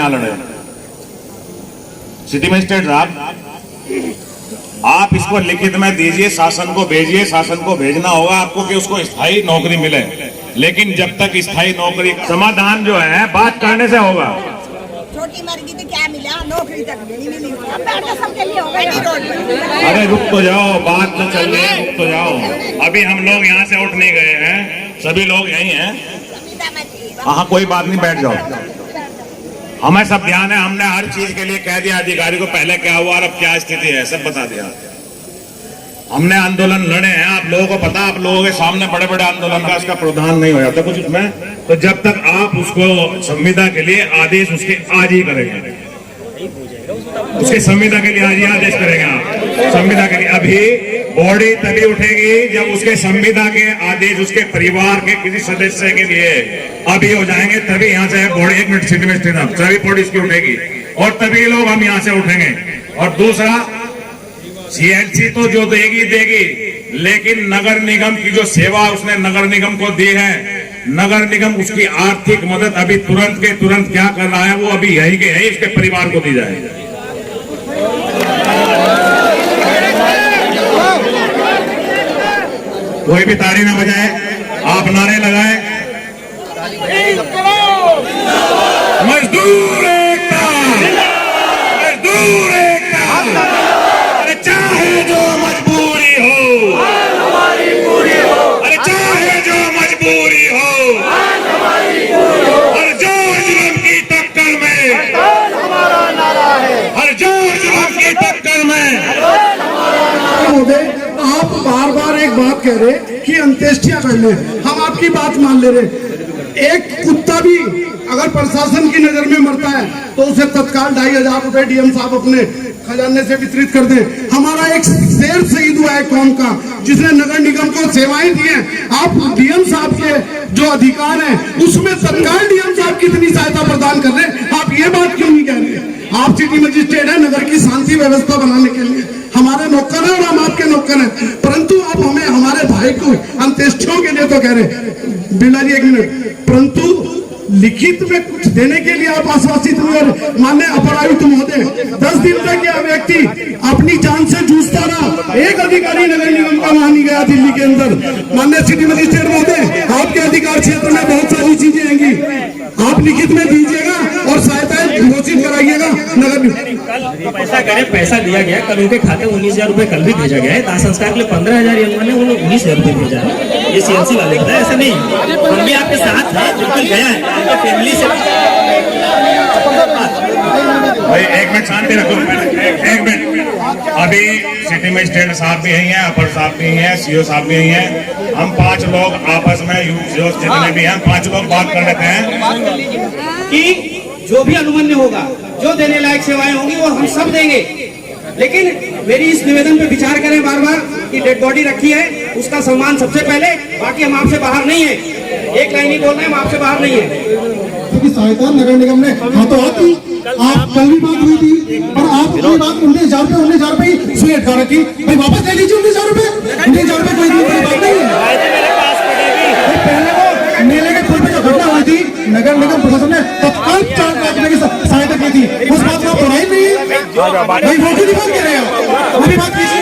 यहाँ लड़े। City magistrate साहब, आप इसको लिखित में दीजिए, शासन को भेजिए, शासन को भेजना होगा आपको कि उसको स्थायी नौकरी मिले। लेकिन जब तक स्थायी नौकरी समाधान जो है बात करने से होगा। छोटी मर्गी तो क्या मिला, नौकरी तक नहीं मिली। अब बैठो सबके लिए होगा नहीं रोड पर। अरे रुक तो जाओ, बात तो चल रही है, रुक तो जाओ। अभी हम लोग यहाँ से उठ नहीं गए हैं, सभी लोग यही हैं। हाँ कोई बात नहीं, बैठ जाओ। हमें सब ध्यान है, हमने हर चीज के लिए कह दिया अधिकारी को पहले क्या हुआ और अब क्या स्थिति है, सब बता दिया। हमने आंदोलन लड़े हैं, आप लोगों को पता, आप लोगों के सामने बड़े बड़े आंदोलन का इसका प्रावधान नहीं हो जाता कुछ उसमें। तो जब तक आप उसको संविदा के लिए आदेश उसके आज ही करेंगे, उसके संविदा के लिए आज ही आदेश करेंगे आप संविदा के लिए। अभी बॉडी तभी उठेगी जब उसके संविदा के आदेश उसके परिवार के किसी सदस्य के लिए अभी हो जाएंगे, तभी यहाँ से बॉडी, एक मिनट सिटी में तभी बॉडी इसकी उठेगी और तभी लोग हम यहाँ से उठेंगे। और दूसरा, सीएलसी तो जो देगी देगी, लेकिन नगर निगम की जो सेवा उसने नगर निगम को दी है, नगर निगम उसकी आर्थिक मदद अभी तुरंत के तुरंत क्या कर रहा है वो अभी यही के यही इसके परिवार को दी जाए। कोई भी ताली ना बजाए, आप नारे लगाए। मजदूर एकता, मजदूर एकता, अरे चाहे जो मजबूरी हो, हमारी पूरी हो, अरे चाहे जो मजबूरी हो, हमारी पूरी हो, हर जोर जुल्म की टक्कर में हमारा नारा है, हर जोर जुल्म की टक्कर में। आप बार बार एक बात कह रहे कि अंत्येष्टियां कर ले, हम आपकी बात मान ले रहे। एक कुत्ता भी अगर प्रशासन की नजर में मरता है तो उसे तत्काल 2500 रुपए डीएम साहब अपने खजाने से वितरित कर दे। हमारा एक शेर शहीद हुआ है कौम का, जिसने नगर निगम को सेवाएं दी हैं। आप डीएम साहब के जो अधिकार है उसमें तत्काल डीएम साहब कितनी सहायता प्रदान कर रहे हैं, आप ये बात क्यों नहीं कह रहे? आप सिटी मजिस्ट्रेट है, नगर की शांति व्यवस्था बनाने के लिए हमारे नौकर है और हम आपके नौकर हैं, परंतु आप हमें हमारे भाई को अंत्येष्टियों के लिए तो कह रहे। बिरला जी एक मिनट, परंतु लिखित में कुछ देने के लिए आप आश्वासित हुए। माननीय अपरायुक्त महोदय, 10 दिन तक यह व्यक्ति अपनी जान से जूझता रहा, एक अधिकारी नगर निगम का वहां नहीं गया दिल्ली के अंदर। माननीय सिटी मजिस्ट्रेट महोदय, आपके अधिकार क्षेत्र में बहुत सारी चीजें आएंगी, आप लिखित में दीजिएगा और सहायताएं घोषित कराइएगा नगर निगम। पैसा करे, पैसा दिया गया, कल उनके खाते 19,000 रुपए कल भी भेजा गया है। दाह संस्कार के लिए 15,000 ने उन्हें 19,000 रुपए भेजा है। ये सीएलसी वाले का ऐसा नहीं, हम भी आपके साथ हैं, बिल्कुल गया है फैमिली से। भाई एक मिनट शांति रखो, एक मिनट। अभी सिटी मजिस्ट्रेट साहब भी यही हैं, अपर साहब भी यही हैं, सीओ साहब भी यही हैं। हम 5 लोग आपस में जितने भी हैं 5 लोग बात कर लेते हैं कि जो भी अनुमन्य होगा, जो देने लायक सेवाएं होंगी वो हम सब देंगे। लेकिन मेरी इस निवेदन पे विचार करें बार बार कि डेड बॉडी रखी है, उसका सम्मान सबसे पहले, बाकी हम आपसे बाहर नहीं है। एक लाइन ही बोल रहे हैं, हम आपसे बाहर नहीं है। सहायता नगर निगम ने हाथों हाथ दी, आप कल भी बात हुई थी और आप अपनी बात 19,000 रुपए ही स्वीट कर रखी। भाई वापस ले लीजिए 19,000 रुपए, 19,000 रुपए कोई बात नहीं है। पहले वो मेले के पुल पे जो घटना हुई थी, नगर निगम प्रशासन ने तत्काल 4 लाख रुपए की सहायता की थी, उस बात को आप दोहराई नहीं है। भाई वो क्यों बात कह रहे हैं, अभी बात कीजिए।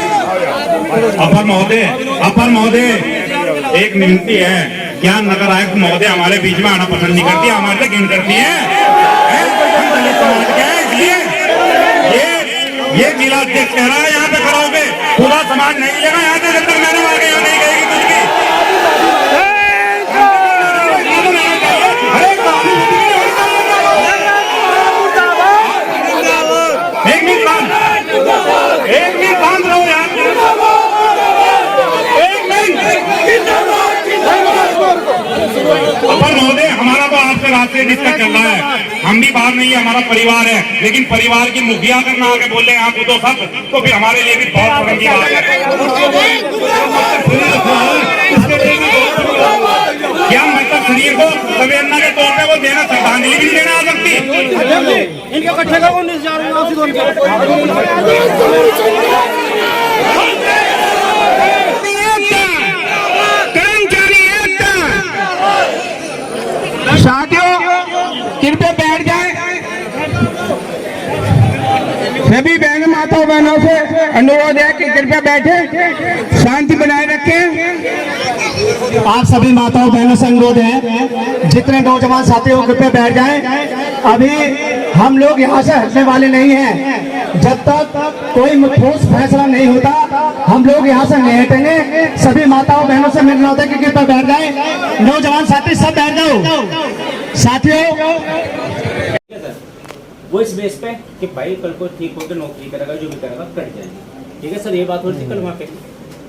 अपर महोदय एक विनती है, क्या नगर आयुक्त महोदय हमारे बीच में आना पसंद नहीं करती, हमारे से घिन करती है। हम दलित समाज के हैं, इसलिए ये जिला अध्यक्ष कह रहा है यहाँ पे खड़ा होके पूरा समाज नहीं लेगा, यहाँ से जब तक मैडम आगे यहाँ नहीं गएगी कुछ भी। एक मिनट बांध रहो यार, अपर महोदय, हमारा तो आपसे रास्ते डिस्कस चल रहा है, हम भी बाहर नहीं है, हमारा परिवार है, लेकिन परिवार की मुखिया अगर ना आके बोल रहे हैं आप तो सब, तो फिर हमारे लिए भी बहुत शर्म की बात है। क्या मतलब शरीर को संवेदना के तौर पे वो देना, श्रद्धांजलि भी देना आ सकती। इनके इकट्ठे का 19,000 साथियों कृपया बैठ जाएं, सभी बहनों माताओं बहनों से अनुरोध है कि कृपया बैठे, शांति बनाए रखें। आप सभी माताओं बहनों से अनुरोध है, जितने नौजवान साथी हो कृपया बैठ जाएं। अभी हम लोग यहाँ से हटने वाले नहीं हैं, जब तक कोई ठोस फैसला नहीं होता हम लोग यहाँ से नहीं हटेंगे। सभी माताओं बहनों से मिलना होता है कि कृपया बैठ जाएं। नौजवान साथी सब बैठ जाओ साथियों। वो इस बेस पे कि भाई कल को ठीक होकर नौकरी करेगा, जो भी करेगा कर जाएंगे, ठीक है सर। ये बात हो रही थी कल वहाँ पे।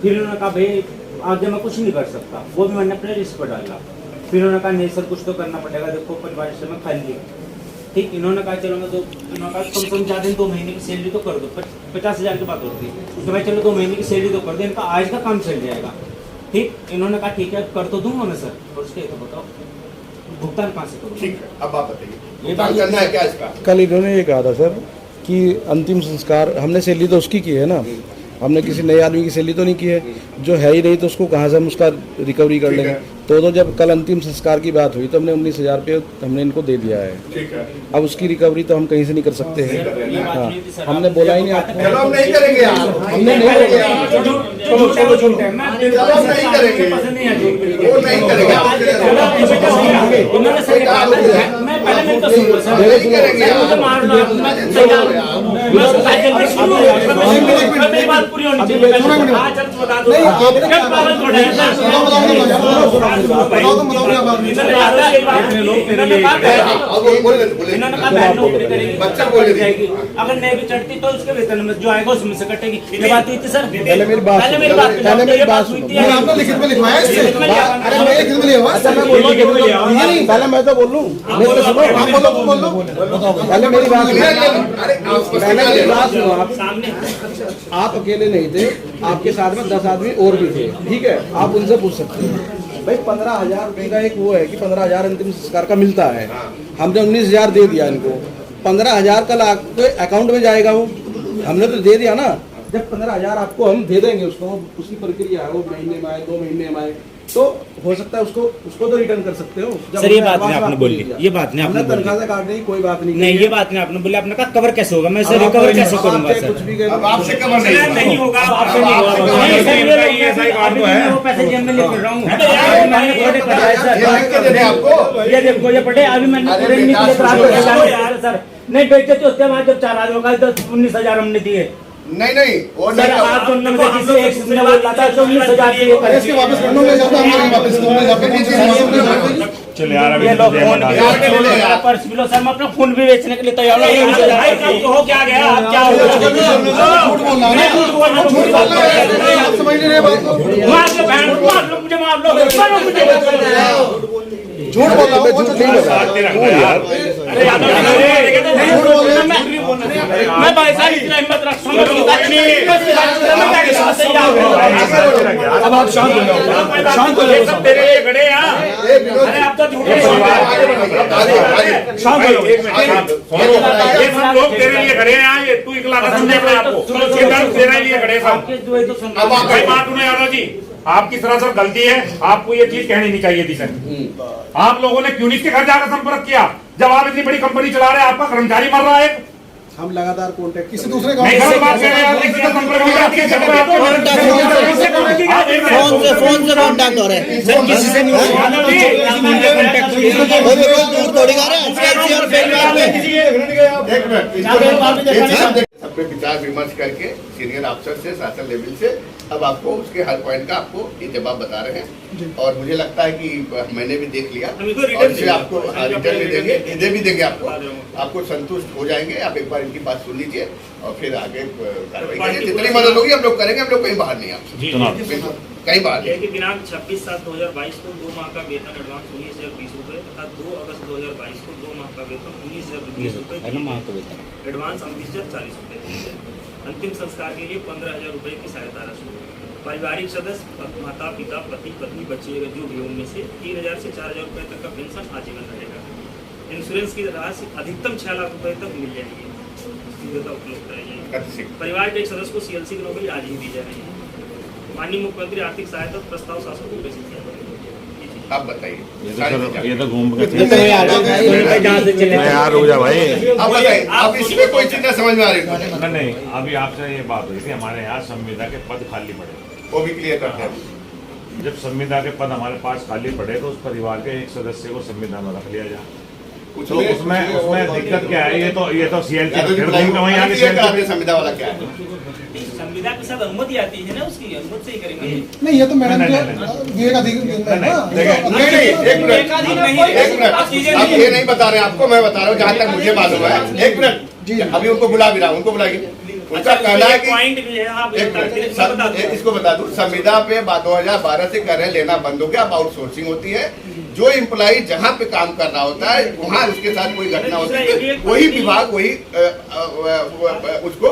फिर उन्होंने कहा भाई आगे मैं कुछ नहीं कर सकता, वो भी मैंने अपने रिस्क पर डाला। फिर उन्होंने कहा नहीं सर कुछ तो करना पड़ेगा, देखो परिवार से मैं खाली है, ठीक। इन्होंने कहा चलो मैं तो इन्होंने कहा कम से कम 4 दिन 2 महीने की सैलरी तो कर दो, 50,000 की बात होती है तो भाई चलो 2 महीने की सैलरी तो कर दो, इनका आज का काम चल जाएगा, ठीक। इन्होंने कहा ठीक है कर तो दूंगा मैं सर, और उसके तो बताओ भुगतान कहाँ से करूँ? ठीक है, अब आप बताइए भुगतान करना है क्या इसका? कल इन्होंने ये कहा था सर कि अंतिम संस्कार हमने सैलरी तो उसकी की है ना, हमने किसी नए आदमी की सैलरी तो नहीं की है, जो है ही नहीं तो उसको कहाँ से हम उसका रिकवरी कर लेंगे। तो जब कल अंतिम संस्कार की बात हुई तो हमने 19,000 रुपये हमने इनको दे दिया है। ठीक है, अब उसकी रिकवरी तो हम कहीं से नहीं कर सकते हैं। हाँ, हमने बोला ही नहीं आपको, चलो हम नहीं करेंगे यार, हमने नहीं बोला। चलो हम नहीं करेंगे, वो नहीं करेंगे, अगर नहीं भी चढ़ती तो उसके वेतन में जो आएगा उसमें से कटेगी। ये बात हुई थी सर, पहले मेरी बात सुनो, आपने लिखित में लिखवाया इससे? अरे मैं लिखित में लिखवा, पहले मैं तो बोल लूँ, आप बोलो, पहले मेरी बात सुनो, पहले मेरी बात सुनो। आप अकेले नहीं थे, आपके साथ में 10 आदमी और भी थे, ठीक है। आप उनसे पूछ सकते हैं भाई 15,000 रुपये का एक वो है कि 15,000 अंतिम संस्कार का मिलता है, हमने 19,000 दे दिया इनको, 15,000 कल आपके अकाउंट में जाएगा, वो हमने तो दे दिया ना। जब 15,000 आपको हम दे देंगे, उसको उसकी प्रक्रिया है, वो महीने में आए 2 महीने में आए तो हो सकता है उसको तो रिटर्न कर सकते हो। सर ये बात नहीं आपने बोली, ये बात नहीं आपने बोली, तनख्वाह से काट नहीं, कोई बात नहीं, ये बात नहीं आपने बोली। आपने कहा कवर कैसे होगा, मैं इसे रिकवर कैसे करूंगा सर? कुछ भी अब आपसे कवर नहीं होगा, आपसे नहीं होगा। वो पैसे जेब में लेकर रहा हूँ, आपको ये देखो ये पढ़े अभी मैंने सर नहीं बेचे तो उसके बाद जब 4 आदमी का 19,000 हमने दिए। नहीं वो सर आप दोनों में से किसी एक ने बोला था 19,000 दिए, इसके वापस करने में जाता हम वापस चलो यार अभी ये लोग फोन पर्स भी लो सर, मैं अपना फोन भी बेचने के लिए तैयार हूँ। हो क्या गया, आप क्या हो झूठ बोल रहा हूँ, मैं भाई साहब इतना हिम्मत रखता हूँ। अब आप शांत हो जाओ, शांत हो जाओ, सब तेरे लिए खड़े हैं। अरे आप तो झूठे शांत हो जाओ, ये सब लोग तेरे लिए खड़े हैं, ये तू इकला का समझे अपने आपको, ये दर्द तेरे लिए खड़े सब। अब आप भाई बात सुनो यादव जी, आपकी सरासर गलती है, आपको ये चीज कहनी नहीं चाहिए थी सर। आप लोगों ने क्यों नहीं इसके घर जाकर संपर्क किया, जब आप इतनी बड़ी कंपनी चला रहे हैं, आपका कर्मचारी मर रहा है। हम लगातार कॉन्टेक्ट किसी दूसरे नहीं गलत बात कर रहे हैं, किसी का संपर्क नहीं करती है, फोन से कांटेक्ट हो रहे हैं सर, किसी से नहीं हो रहा है। सब पे विचार विमर्श करके सीनियर अफसर से शासन लेवल से अब आपको उसके हर पॉइंट का आपको ये जवाब बता रहे हैं। और मुझे लगता है कि मैंने भी देख लिया और इसे आपको रिटर्न भी देंगे, इधर भी देंगे आपको संतुष्ट हो जाएंगे। आप एक बार इनकी बात सुन लीजिए और फिर आगे कार्रवाई करिए, जितनी मदद होगी हम लोग करेंगे। हम लोग कहीं बाहर नहीं आपसे, कहीं बाहर नहीं। दिनांक 26/7/2022 को 2 माह का वेतन एडवांस 19,020 रुपये तथा 2 अगस्त 2022 को 2 माह का वेतन 19,020 रुपये एडवांस 19,040 रुपये। अंतिम संस्कार के लिए 15,000 रुपये की सहायता राशि। पारिवारिक सदस्य माता पिता पति पत्नी बच्चे जो भी उनमें से 3,000 से 4,000 रुपये तक का पेंशन आजीवन रहेगा। इंश्योरेंस की राशि अधिकतम 6 लाख रुपये तक मिल जाएगी, उपलब्ध रहेगी। परिवार के एक सदस्य को CLC की नौकरी आज ही दी जा रही है। माननीय मुख्यमंत्री आर्थिक सहायता प्रस्ताव शासन को प्रेषित किया जाएगा। आप बताइए। ये तो घूम के मैं यार रुक जा भाई। आप बताइए, आप इसमें कोई चीज समझ में आ रही है? नहीं, अभी आपसे ये बात हुई थी, हमारे यहाँ संविदा के पद खाली पड़े, वो भी क्लियर करते हैं। जब संविदा के पद हमारे पास खाली पड़े तो उस परिवार के एक सदस्य को संविदा में रख लिया जाए। तो उसमें दिक्कत क्या है? ये तो सीएलसी वहीं आगे संविदा वाला क्या है? संविदा के साथ अनुमति आती है ना, उसकी अनुमति से ही करेंगे। नहीं, ये तो मैडम नहीं, आप ये नहीं बता रहे, आपको मैं बता रहा हूँ जहाँ तक मुझे मालूम है। एक मिनट, अभी उनको बुला भी रहा हूँ, उनको बुलाइए। उनका कहना है कि पॉइंट भी है, आप इसको बता दूं, संविदा पे 2012 से कर रहे लेना बंद हो गया। अब आउटसोर्सिंग होती है, जो एम्प्लॉई जहाँ पे काम कर रहा होता है वहाँ उसके साथ कोई घटना होती है, वही विभाग वही उसको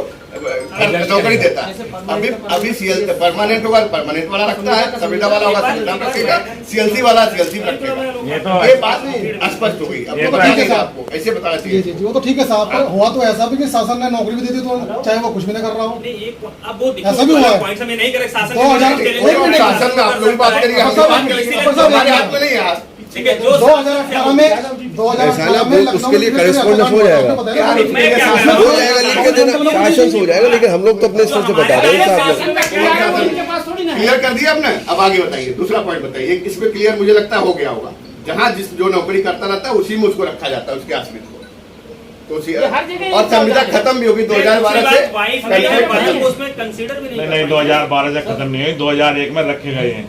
नौकरी देता है। अभी सीएल परमानेंट होगा, परमानेंट वाला रखता है, संविदा वाला होगा संविदा रखेगा, सीएलसी वाला सीएलसी रखेगा। ये बात स्पष्ट हो गई। आपको ऐसे बताना चाहिए। जी, वो तो ठीक है साहब। हुआ तो ऐसा भी कि शासन ने नौकरी भी दे दी, तो चाहे वो कुछ भी नहीं कर रहा हो, ऐसा भी हुआ है। शासन में आप लोग बात करिए, हम सब बात करेंगे, हमारे हाथ में नहीं है। 2018 में उसके लिए करेस्पॉन्डेंस हो जाएगा, हो जाएगा, शासन हो जाएगा, लेकिन हम लोग तो अपने स्तर से बता रहे हैं। क्लियर कर दिया आपने, अब आगे बताइए, दूसरा पॉइंट बताइए। इसमें क्लियर मुझे लगता है हो गया होगा। जहाँ जो नौकरी करता रहता है उसी में उसको रखा जाता है, उसके आश्रित को। तो और संविदा खत्म भी होगी 2012 से। नहीं, 2012 से खत्म नहीं हुई, 2001 में रखे गए हैं।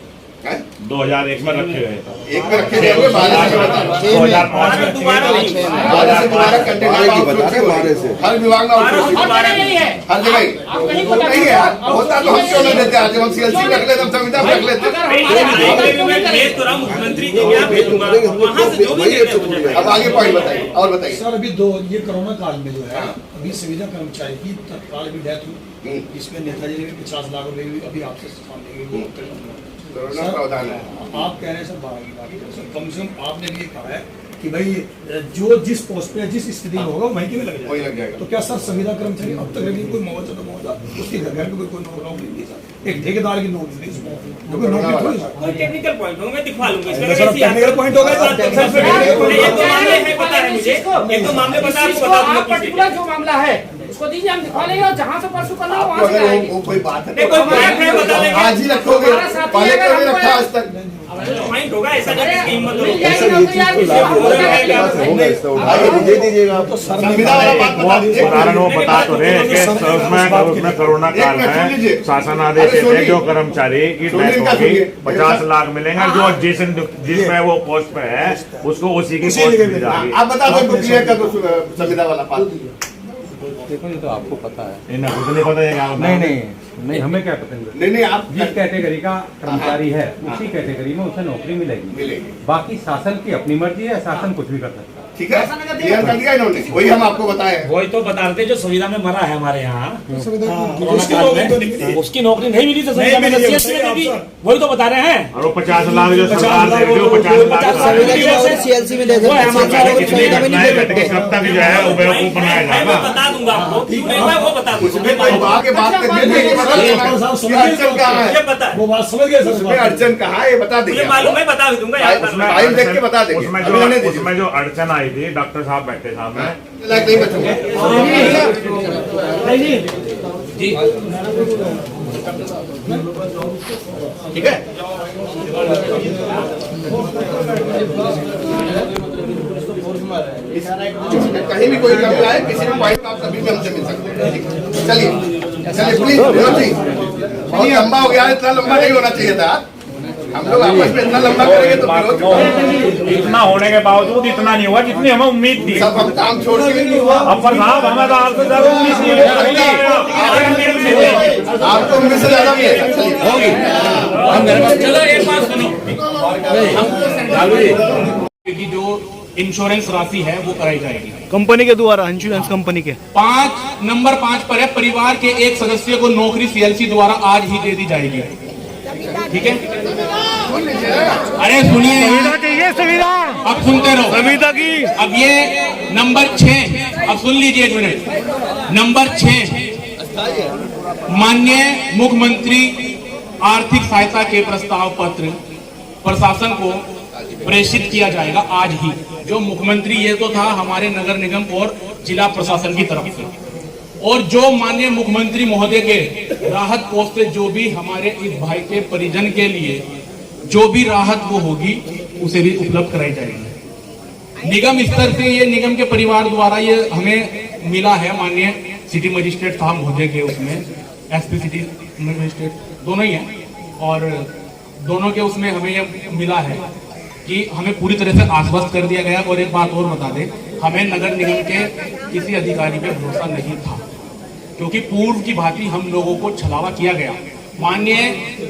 2001 में रखे गए, एक में रखे गए, 2005 में दोबारा हर विभाग में हर जगह नहीं है। होता तो हम क्यों नहीं देते? आज हम सीएलसी रख लेते, हम संविदा रख लेते। अब आगे पॉइंट बताइए और बताइए। सर, अभी ये कोरोना काल में जो है, अभी संविदा कर्मचारी की तत्काल भी डेथ हुई, इसमें नेताजी ने भी 50 लाख रुपए अभी आपसे सामने प्रावधान है। आप कह रहे हैं सर 12 की बात, कम से कम आपने भी कहा है कि भाई जो जिस पोस्ट पे जिस स्थिति में होगा वहीं के में लग जाएगा। तो क्या सर संविदा कर्मचारी अब तक लगी कोई मुआवजा उसके घर में कोई नौकरी नहीं था, एक ठेकेदार की नौकरी कोई टेक्निकल पॉइंट होगा, मैं दिखा लूंगा। टेक्निकल पॉइंट होगा, एक दो मामले बता दूंगा, जो मामला है उसको दीजिए, हम दिखा लेंगे, और जहाँ से परसों करना हो वहाँ से आएंगे। कोई बात है, आज ही रखोगे, पहले क्यों नहीं रखा आज तक? पॉइंट होगा, ऐसा दे दीजिएगा। संविदा वाला बात बता दीजिए। कारण वो बता तो रहे कि उसमें कोरोना काल में शासन आदेश है, जो कर्मचारी की डेथ होगी 50 लाख मिलेंगे, जो जिसमें वो पोस्ट पे है उसको उसी की पोस्ट मिल जाएगी। आप बता दो, क्लियर कर दो संविदा वाला पार्ट। देखो, ये तो आपको पता है। इन्हें खुद नहीं पता है क्या होता है। नहीं, हमें क्या पता है? नहीं, आप जिस कैटेगरी का कर्मचारी है उसी कैटेगरी में उसे नौकरी मिलेगी। बाकी शासन की अपनी मर्जी है, शासन कुछ भी कर सकता है। ठीक है, क्लियर कर दिया इन्होंने, वही हम आपको बताए। वही तो बता रहे थे, जो सुविधा में मरा है हमारे यहाँ उसकी नौकरी नहीं मिली, तो सुविधा में वही तो बता रहे हैं। और वो 50 लाख जो सरकार दे रही है, 50 लाख सीएलसी में दे देते हैं, कब तक जो है वो बेवकूफ बनाया जाएगा। बता दूंगा आपको, वो बता उसमें कोई बात अड़चन कहाँ है, वो बात समझ गए सर। उसमें अड़चन कहाँ है ये बता मुझे दीजिए। मालूम है, बता भी दूंगा यार। टाइम देख के बता देंगे। उसमें जो अड़चन आई थी, डॉक्टर साहब बैठे सामने, नहीं बचूंगा। जी ठीक है, कहीं भी कोई कमी आए, किसी भी पॉइंट आप कभी भी हमसे मिल सकते हैं। चलिए प्लीज विनोद जी, बहुत लंबा हो गया, इतना लंबा नहीं होना चाहिए था। हम लोग आपस में इतना लंबा करेंगे तो विरोध इतना होने के बावजूद इतना नहीं हुआ जितनी हमें उम्मीद थी। सब हम काम छोड़ के अब पर साहब हमें तो आपसे ज्यादा उम्मीद नहीं है। आपको उम्मीद से ज्यादा भी है। चलो एक बात सुनो, कि जो इंश्योरेंस राशि है वो कराई जाएगी कंपनी के द्वारा, इंश्योरेंस कंपनी के। 5 पर है, परिवार के एक सदस्य को नौकरी सीएलसी द्वारा आज ही दे दी जाएगी। ठीक है, अरे सुनिए, चाहिए सुविधा, अब सुनते रहो। सुविधा की अब ये नंबर 6, अब सुन लीजिए 1 मिनट। नंबर 6, माननीय मुख्यमंत्री आर्थिक सहायता के प्रस्ताव पत्र प्रशासन को प्रेषित किया जाएगा आज ही। जो मुख्यमंत्री, ये तो था हमारे नगर निगम और जिला प्रशासन की तरफ से, और जो माननीय मुख्यमंत्री महोदय के राहत कोष से जो भी हमारे इस भाई के परिजन के लिए जो भी राहत वो होगी उसे भी उपलब्ध कराई जाएगी। निगम स्तर से ये निगम के परिवार द्वारा ये हमें मिला है, माननीय सिटी मजिस्ट्रेट साहब महोदय के उसमें एसपी सिटी मजिस्ट्रेट दोनों ही हैं, और दोनों के उसमें हमें ये मिला है कि हमें पूरी तरह से आश्वस्त कर दिया गया। और एक बात और बता दें, हमें नगर निगम के किसी अधिकारी पे भरोसा नहीं था, क्योंकि पूर्व की भांति हम लोगों को छलावा किया गया। माननीय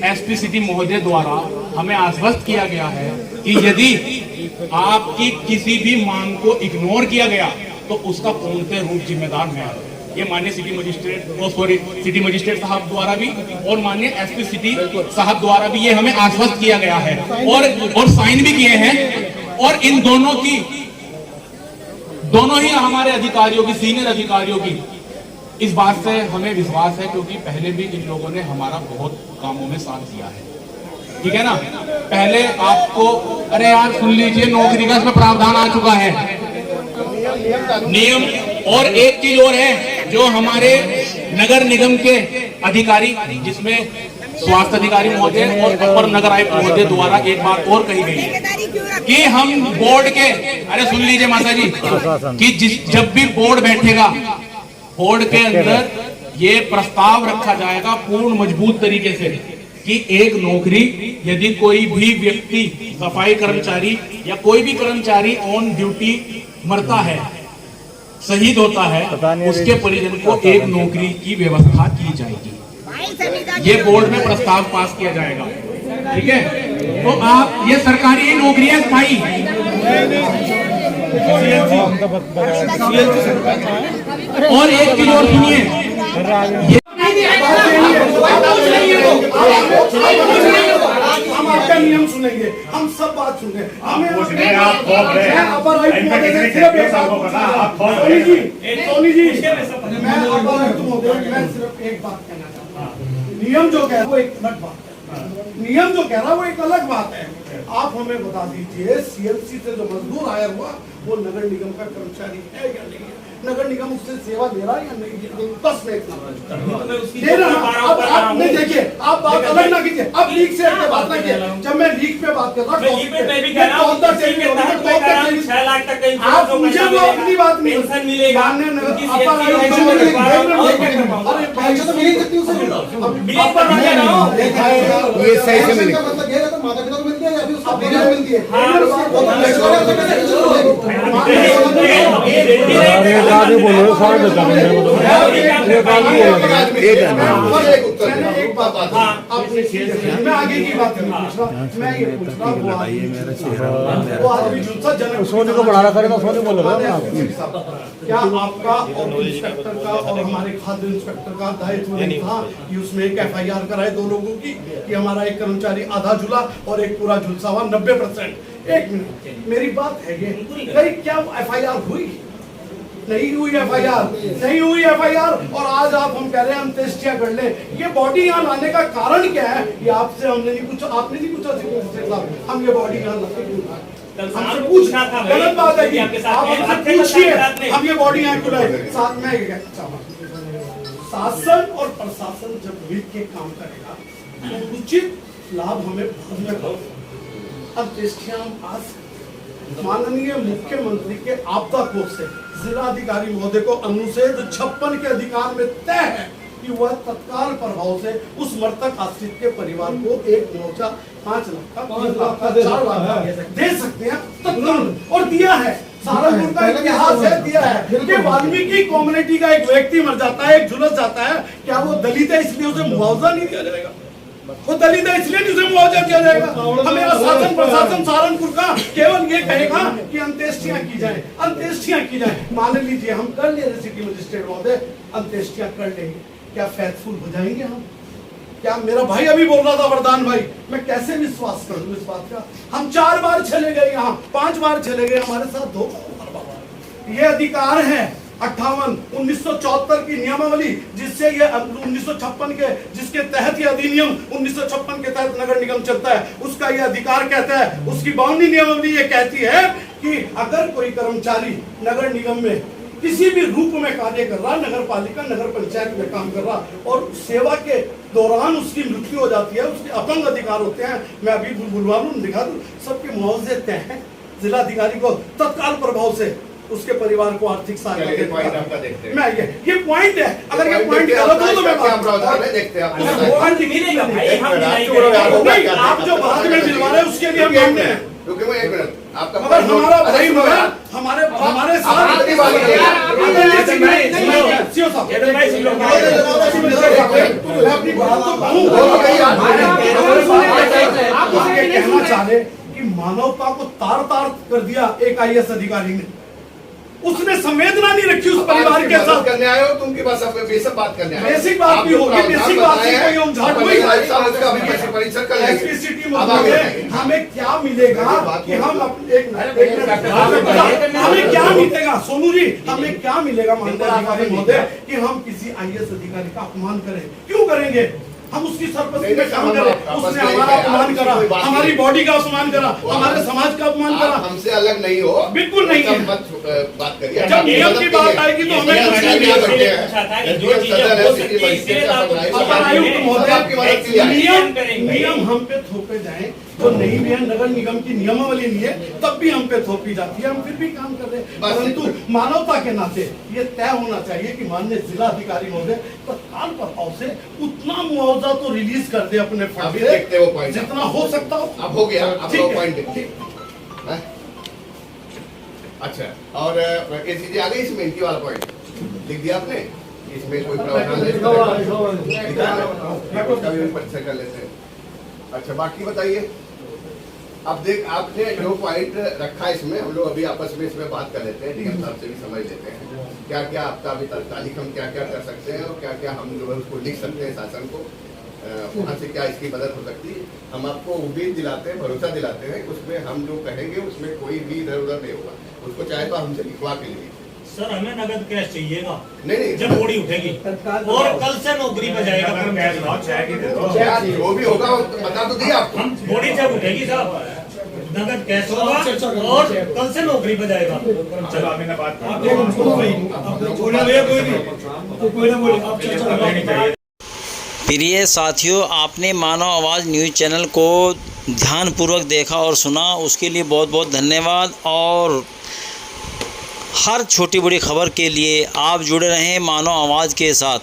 एसपी सिटी महोदय द्वारा हमें आश्वस्त किया गया है कि यदि आपकी किसी भी मांग को इग्नोर किया गया तो उसका पूर्णतः रूप जिम्मेदार मैं। ये माननीय सिटी मजिस्ट्रेट साहब द्वारा भी और माननीय एसपी सिटी साहब द्वारा भी ये हमें आश्वस्त किया गया है और साइन भी किए हैं। और इन दोनों ही हमारे अधिकारियों की, सीनियर अधिकारियों की इस बात से हमें विश्वास है, क्योंकि पहले भी इन लोगों ने हमारा बहुत कामों में साथ दिया है। ठीक है ना। पहले आपको, अरे यार सुन लीजिए, नौकरी का इसमें प्रावधान आ चुका है, नियम। और एक चीज और है, जो हमारे नगर निगम के अधिकारी, जिसमें स्वास्थ्य अधिकारी महोदय और अपर नगर आयुक्त महोदय द्वारा एक बात और कही गई है कि हम बोर्ड के, अरे सुन लीजिए माता जी, कि जब भी बोर्ड बैठेगा, बोर्ड के अंदर ये प्रस्ताव रखा जाएगा पूर्ण मजबूत तरीके से कि एक नौकरी, यदि कोई भी व्यक्ति, सफाई कर्मचारी या कोई भी कर्मचारी ऑन ड्यूटी मरता है, शहीद होता है, उसके परिजन को एक नौकरी की व्यवस्था की जाएगी। ये बोर्ड में प्रस्ताव पास किया जाएगा। ठीक है, तो आप ये सरकारी नौकरियां पाई। और एक चीज और सुनिए, हम आपका नियम सुनेंगे, हम सब बात सुनेंगे। हमें सोनी जी, मैं सिर्फ एक बात कहना चाहता हूँ। नियम जो कह रहा है वो एक अलग बात है, नियम जो कह रहा है वो एक अलग बात है। आप हमें बता दीजिए, सीएमसी से जो मजदूर हायर हुआ वो नगर निगम का कर्मचारी है या नहीं है? नगर निगम उससे सेवा ले रहा है या नहीं? बस मैं दे रहा। अब आप नहीं, देखिए, आप बात अलग ना कीजिए, अब लीक से अपने बात ना कीजिए। जब मैं लीक पे बात कर रहा हूँ, आप मुझे वो अपनी बात नहीं, ये सही से मिलेगा। मैं आगे की बात नहीं पूछ रहा, मैं ये पूछ रहा हूँ, सोने को बढ़ा रखा है, सोने बोल रहा हूँ। क्या आपका और इंस्पेक्टर का और हमारे खाद्य इंस्पेक्टर का दायित्व नहीं था कि उसमें एक FIR कराए दो लोगों की, कि हमारा एक कर्मचारी आधा झूला और एक पूरा झुलसा हुआ 90%? एक मिनट, मेरी बात है ये, कहीं क्या FIR हुई? नहीं हुई FIR, नहीं हुई FIR। और आज आप हम कह रहे हैं अंत्येष्टियां कर ले। ये बॉडी यहाँ लाने का कारण क्या है? ये आपसे हमने नहीं पूछा, आपने नहीं पूछा, हम ये बॉडी यहाँ लाते हमसे पूछना था। गलत बात है कि आप हमसे पूछिए, हम ये बॉडी यहाँ क्यों लाए? साथ में शासन और प्रशासन जब मिल के काम करेगा तो उचित लाभ हमें बाद में हो। अंत्येष्टियां आज माननीय मुख्यमंत्री के आपदा कोष से जिलाधिकारी महोदय को अनुच्छेद 56 के अधिकार में तय है कि वह तत्काल प्रभाव से उस मृतक आश्रित के परिवार को एक मोर्चा 5 लाख का, 3 लाख का, 4 लाख का दे सकते हैं तत्काल, और दिया है। सहारनपुर का इतिहास है, दिया है कि वाल्मीकि कम्युनिटी का एक व्यक्ति मर जाता है, एक झुलस जाता है, क्या वो दलित है इसलिए उसे मुआवजा नहीं दिया जाएगा? वो दलित है इसलिए उसे मुआवजा दिया जाएगा? हमें शासन प्रशासन सहारनपुर का केवल ये कहेगा कि अंत्येष्टियां की जाए, अंत्येष्टियां की जाए। मान लीजिए हम कर ले रहे सिटी मजिस्ट्रेट महोदय, अंत्येष्टियां कर लेंगे, क्या फेथफुल हो जाएंगे हम? क्या मेरा भाई अभी बोल रहा था, वरदान भाई, मैं कैसे विश्वास करूं इस बात का? हम 4 बार चले गए यहाँ, 5 बार चले गए, हमारे साथ 2 बार। ये अधिकार है, 58, 1974 की नियमावली जिससे ये 1956 के जिसके तहत ये अधिनियम 1956 के तहत नगर निगम चलता है, उसका ये अधिकार कहता है, उसकी बाउंड्री नियमावली ये कहती है कि अगर कोई कर्मचारी नगर निगम में किसी भी रूप में कार्य कर रहा, नगर पालिका नगर पंचायत में काम कर रहा और सेवा के दौरान उसकी मृत्यु हो जाती है, उसके अपंग अधिकार होते हैं, मैं अभी बुलवा लूं, दिखा दूं, सबके मुआवजे तय हैं, जिलाधिकारी को तत्काल प्रभाव से उसके परिवार को आर्थिक सहायता देते हैं। मैं ये पॉइंट है, अगर ये पॉइंट गलत हो तो मैं देखते हैं आप जो बाद में दिलवा रहे हैं उसके लिए हम मानते हैं, क्योंकि वो 1 मिनट आपका मगर हमारा भाई मगर हमारे साथ कहना चाह रहे कि मानवता को तार तार कर दिया एक IAS अधिकारी ने, उसने संवेदना नहीं रखी उस परिवार के साथ। करने आए हो तुम की बस बेसिक बात करने आए, बेसिक बात भी होगी, बेसिक बात से कोई हम झाड़ हुई परीक्षा कर लेंगे। एसपीसीटी में हमें क्या मिलेगा कि हम हमें क्या मिलेगा सोनू जी, हमें क्या मिलेगा माननीय अधिकारी महोदय कि हम किसी IAS अधिकारी का अपमान करें? क्यों करेंगे? हम उसकी सरपंच में काम करें, उसने हमारा अपमान करा, हमारी बॉडी का अपमान करा, हमारे समाज का अपमान करा। हमसे अलग नहीं हो, बिल्कुल नहीं है। बात करिए, जब नियम की बात आएगी तो हमें नियम हम पे थोपे जाए जो नहीं भी है, नगर निगम की नियमावली नहीं है, तब भी हम पे थोपी जाती है, हम फिर भी काम कर रहे हैं। परंतु मानवता के नाते ये तय होना चाहिए कि माननीय जिला अधिकारी महोदय तत्काल प्रभाव से उतना मुआवजा तो रिलीज कर दे अपने फंड से जितना हो सकता हो। अब हो गया, अब वो पॉइंट अच्छा। और एसीजी आ गई इसमें, इनकी वाला पॉइंट लिख दिया आपने, इसमें कोई प्रावधान नहीं, परीक्षा कर लेते हैं। अच्छा बाकी बताइए, अब देख आपने जो पॉइंट रखा इसमें, हम लोग अभी आपस में इसमें बात कर लेते हैं, डीएम साहब से भी समझ लेते हैं क्या क्या आपका अभी तात्कालिक हम क्या क्या कर सकते हैं और क्या क्या हम जो है उसको लिख सकते हैं शासन को, वहाँ से क्या इसकी मदद हो सकती है। हम आपको उम्मीद दिलाते हैं, भरोसा दिलाते हैं, उसमें हम जो कहेंगे उसमें कोई भी इधर उधर नहीं होगा, उसको चाहे तो हमसे लिखवा के लिए। सर हमें नगद कैश चाहिएगा, नहीं जब बॉडी उठेगी और कल से नौकरी पे जाएगा, वो भी होगा, बता तो दिया आपको। बॉडी जब उठेगी साहब नगद कैश होगा और कल से नौकरी पे जाएगा। चलो अभी ना बात प्रिय साथियों, आपने मानव आवाज़ न्यूज़ चैनल को ध्यानपूर्वक देखा और सुना, उसके लिए बहुत बहुत धन्यवाद। और हर छोटी बड़ी खबर के लिए आप जुड़े रहें मानव आवाज़ के साथ।